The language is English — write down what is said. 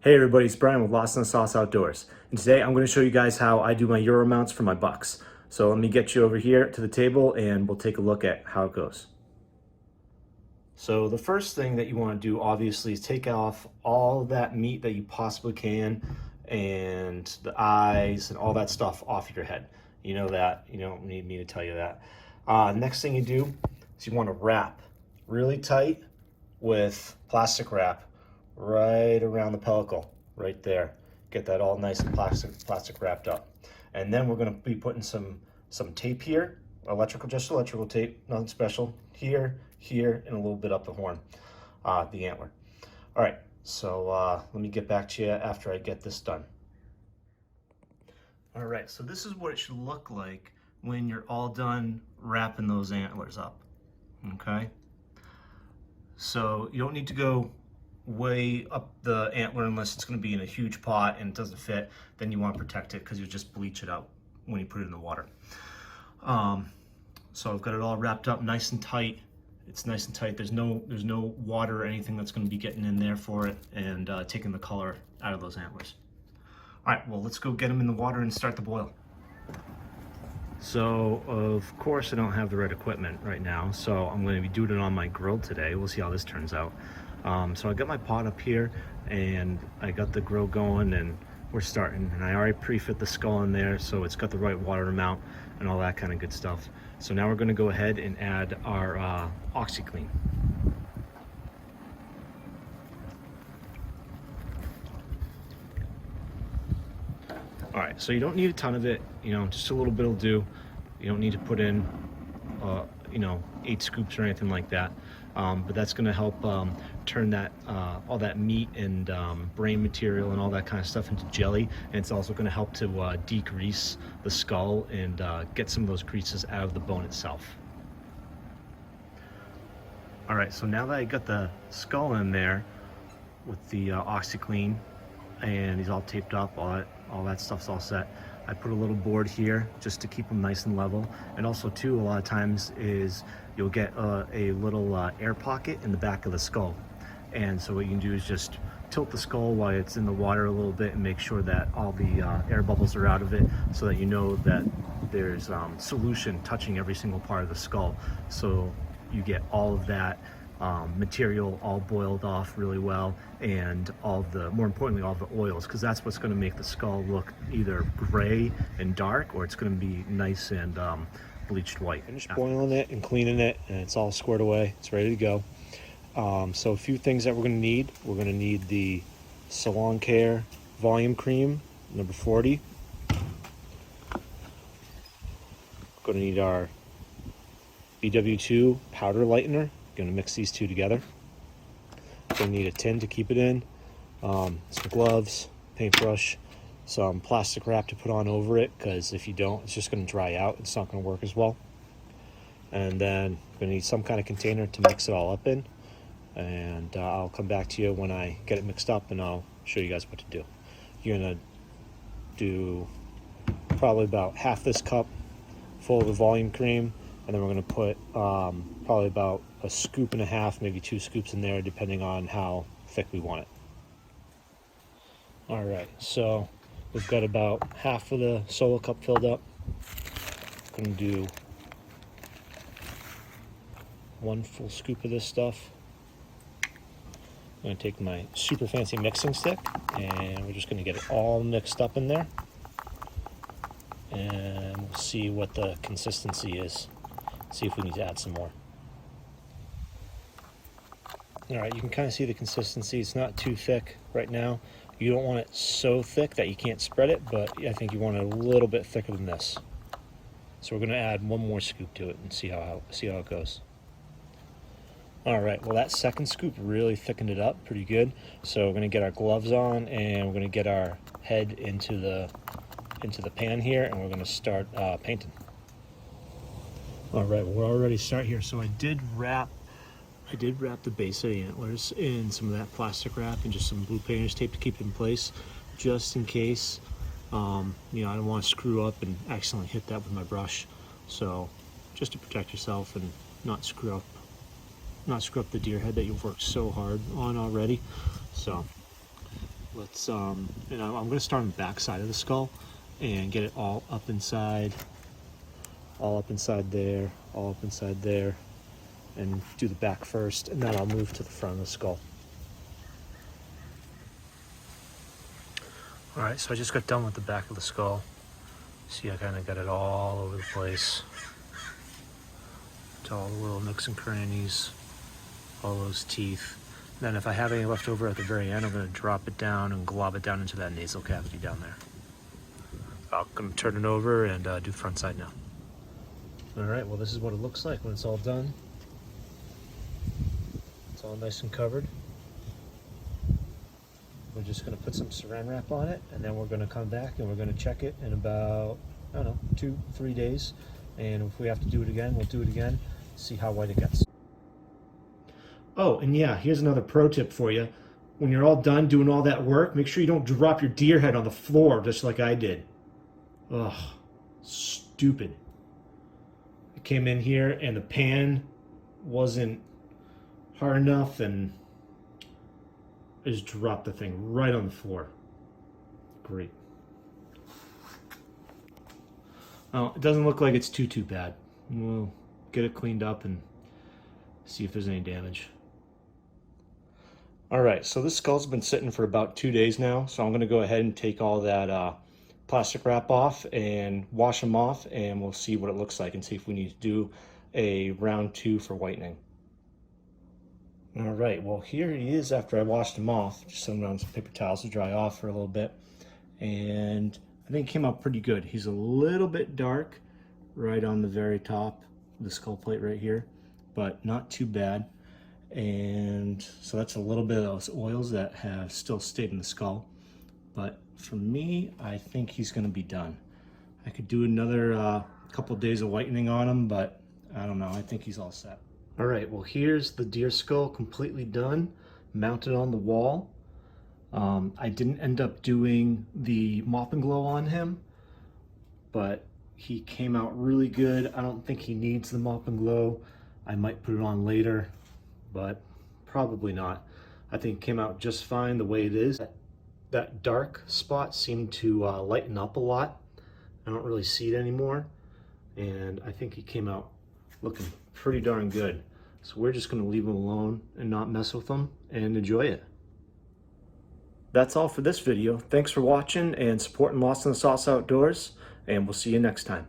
Hey everybody, it's Brian with Lost in the Sauce Outdoors. And today I'm going to show you guys how I do my Euro mounts for my bucks. So let me get you over here to the table and we'll take a look at how it goes. So the first thing that you want to do obviously is take off all that meat that you possibly can and the eyes and all that stuff off your head. You know that, you don't need me to tell you that. Next thing you do is you want to wrap really tight with plastic wrap right around the pellicle, right there. Get that all nice and plastic wrapped up. And then we're gonna be putting some tape here, just electrical tape, nothing special. Here, and a little bit up the horn, the antler. All right, so let me get back to you after I get this done. All right, so this is what it should look like when you're all done wrapping those antlers up, okay? So you don't need to go way up the antler unless it's going to be in a huge pot and it doesn't fit. Then you want to protect it because you just bleach it out when you put it in the water. So I've got it all wrapped up nice and tight. It's nice and tight. There's no water or anything that's going to be getting in there for it and taking the color out of those antlers. All right, well, let's go get them in the water and start the boil. So, of course, I don't have the right equipment right now, so I'm going to be doing it on my grill today. We'll see how this turns out. So I got my pot up here, and I got the grill going, and we're starting. And I already pre-fit the skull in there, so it's got the right water amount and all that kind of good stuff. So now we're going to go ahead and add our OxiClean. All right, so you don't need a ton of it, just a little bit will do. You don't need to put in, 8 scoops or anything like that. But that's gonna help turn that all that meat and brain material and all that kind of stuff into jelly. And it's also gonna help to degrease the skull and get some of those greases out of the bone itself. All right, so now that I got the skull in there with the OxiClean, and he's all taped up, all that stuff's all set. I put a little board here just to keep them nice and level. And also too, a lot of times is you'll get a little air pocket in the back of the skull. And so what you can do is just tilt the skull while it's in the water a little bit and make sure that all the air bubbles are out of it so that you know that there's solution touching every single part of the skull. So you get all of that material all boiled off really well, and more importantly, all the oils, because that's what's going to make the skull look either gray and dark, or it's going to be nice and bleached white. Finished boiling it and cleaning it, and it's all squared away. It's ready to go. So a few things that we're going to need. We're going to need the Salon Care Volume Cream, number 40. Going to need our BW2 powder lightener. Going to mix these two together. Going to need a tin to keep it in, some gloves, paintbrush, some plastic wrap to put on over it, because if you don't, it's just going to dry out. It's not going to work as well. And then going to need some kind of container to mix it all up in. And I'll come back to you when I get it mixed up, and I'll show you guys what to do. You're going to do probably about half this cup full of the volume cream, and then we're going to put probably about a scoop and a half, maybe 2 scoops in there, depending on how thick we want it. All right, so we've got about half of the solo cup filled up. I'm going to do 1 full scoop of this stuff. I'm going to take my super fancy mixing stick, and we're just going to get it all mixed up in there. And we'll see what the consistency is. See if we need to add some more. All right, you can kind of see the consistency. It's not too thick right now. You don't want it so thick that you can't spread it, but I think you want it a little bit thicker than this. So we're going to add 1 more scoop to it and see how it goes. All right, well, that second scoop really thickened it up pretty good. So we're going to get our gloves on, and we're going to get our head into the pan here, and we're going to start painting. All right, we're already start here. So I did wrap the base of the antlers in some of that plastic wrap and just some blue painter's tape to keep it in place, just in case. I don't want to screw up and accidentally hit that with my brush. So just to protect yourself and not screw up the deer head that you've worked so hard on already. So Let's, I'm gonna start on the back side of the skull and get it all up inside there, all up inside there, and do the back first, and then I'll move to the front of the skull. All right, so I just got done with the back of the skull. See, I kind of got it all over the place. To all the little nooks and crannies, all those teeth. Then if I have any left over at the very end, I'm gonna drop it down and glob it down into that nasal cavity down there. I'm gonna turn it over and do the front side now. All right, well, this is what it looks like when it's all done. It's all nice and covered. We're just gonna put some saran wrap on it, and then we're gonna come back and we're gonna check it in about, I don't know, 2-3 days. And if we have to do it again, we'll do it again, see how white it gets. Oh, and yeah, here's another pro tip for you. When you're all done doing all that work, make sure you don't drop your deer head on the floor just like I did. Ugh, stupid. I came in here and the pan wasn't hard enough and I just dropped the thing right on the floor. Great. Oh, it doesn't look like it's too bad. We'll get it cleaned up and see if there's any damage. All right, so this skull's been sitting for about 2 days now, so I'm gonna go ahead and take all that plastic wrap off and wash them off, and we'll see what it looks like and see if we need to do a round 2 for whitening. All right, well, here he is after I washed him off. Just sitting on some paper towels to dry off for a little bit, and I think it came out pretty good. He's a little bit dark right on the very top of the skull plate right here, but not too bad. And so that's a little bit of those oils that have still stayed in the skull. But for me, I think he's gonna be done. I could do another couple of days of whitening on him, but I don't know, I think he's all set. All right, well, here's the deer skull completely done, mounted on the wall. I didn't end up doing the mop and glow on him, but he came out really good. I don't think he needs the mop and glow. I might put it on later, but probably not. I think it came out just fine the way it is. That dark spot seemed to lighten up a lot. I don't really see it anymore. And I think he came out looking pretty darn good. So we're just gonna leave him alone and not mess with him and enjoy it. That's all for this video. Thanks for watching and supporting Lost in the Sauce Outdoors, and we'll see you next time.